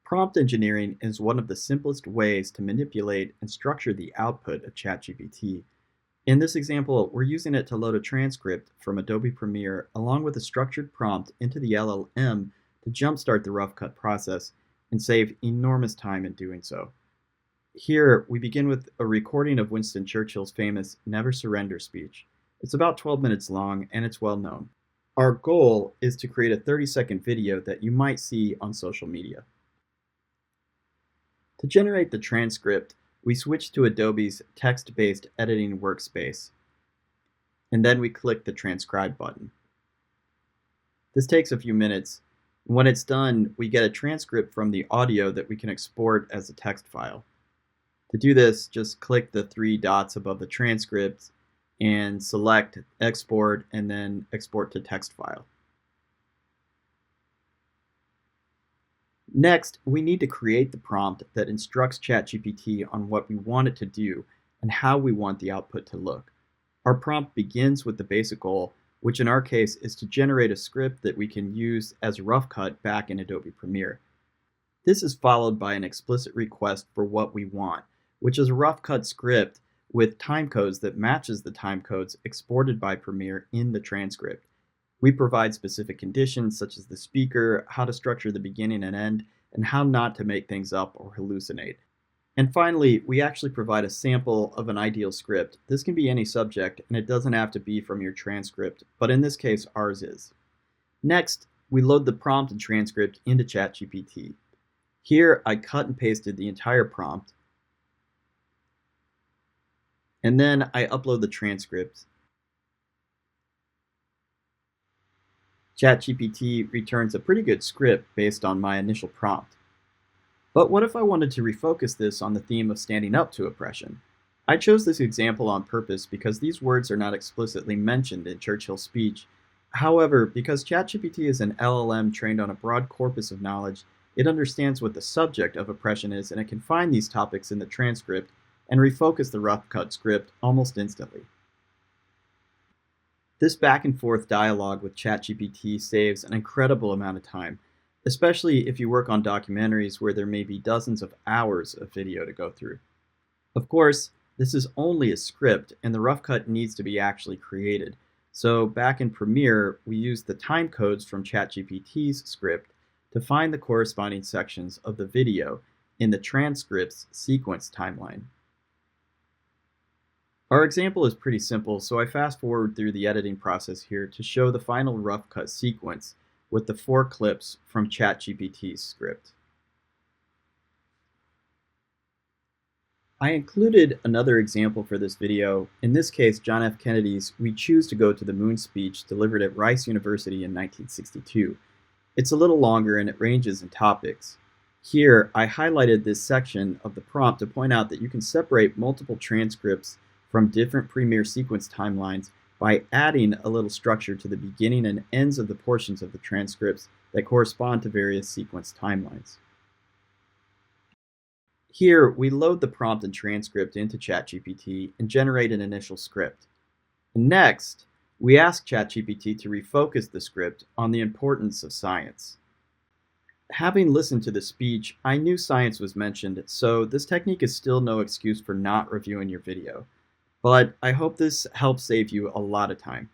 Prompt engineering is one of the simplest ways to manipulate and structure the output of ChatGPT. In this example, we're using it to load a transcript from Adobe Premiere along with a structured prompt into the LLM to jumpstart the rough cut process and save enormous time in doing so. Here, we begin with a recording of Winston Churchill's famous Never Surrender speech. It's about 12 minutes long and it's well known. Our goal is to create a 30-second video that you might see on social media. To generate the transcript, we switch to Adobe's text-based editing workspace, and then we click the transcribe button. This takes a few minutes. When it's done, we get a transcript from the audio that we can export as a text file. To do this, just click the three dots above the transcript and select Export and then Export to Text File. Next, we need to create the prompt that instructs ChatGPT on what we want it to do and how we want the output to look. Our prompt begins with the basic goal, which in our case is to generate a script that we can use as a rough cut back in Adobe Premiere. This is followed by an explicit request for what we want, which is a rough cut script with timecodes that matches the timecodes exported by Premiere in the transcript. We provide specific conditions such as the speaker, how to structure the beginning and end, and how not to make things up or hallucinate. And finally, we actually provide a sample of an ideal script. This can be any subject, and it doesn't have to be from your transcript, but in this case, ours is. Next, we load the prompt and transcript into ChatGPT. Here, I cut and pasted the entire prompt, and then I upload the transcript. ChatGPT returns a pretty good script based on my initial prompt. But what if I wanted to refocus this on the theme of standing up to oppression? I chose this example on purpose because these words are not explicitly mentioned in Churchill's speech. However, because ChatGPT is an LLM trained on a broad corpus of knowledge, it understands what the subject of oppression is and it can find these topics in the transcript and refocus the rough cut script almost instantly. This back and forth dialogue with ChatGPT saves an incredible amount of time, especially if you work on documentaries where there may be dozens of hours of video to go through. Of course, this is only a script and the rough cut needs to be actually created. So back in Premiere, we use the timecodes from ChatGPT's script to find the corresponding sections of the video in the transcripts sequence timeline. Our example is pretty simple, so I fast forward through the editing process here to show the final rough cut sequence with the 4 clips from ChatGPT's script. I included another example for this video, in this case John F. Kennedy's "We Choose to Go to the Moon" speech delivered at Rice University in 1962. It's a little longer and it ranges in topics. Here, I highlighted this section of the prompt to point out that you can separate multiple transcripts from different Premiere sequence timelines by adding a little structure to the beginning and ends of the portions of the transcripts that correspond to various sequence timelines. Here, we load the prompt and transcript into ChatGPT and generate an initial script. Next, we ask ChatGPT to refocus the script on the importance of science. Having listened to the speech, I knew science was mentioned, so this technique is still no excuse for not reviewing your video. But I hope this helps save you a lot of time.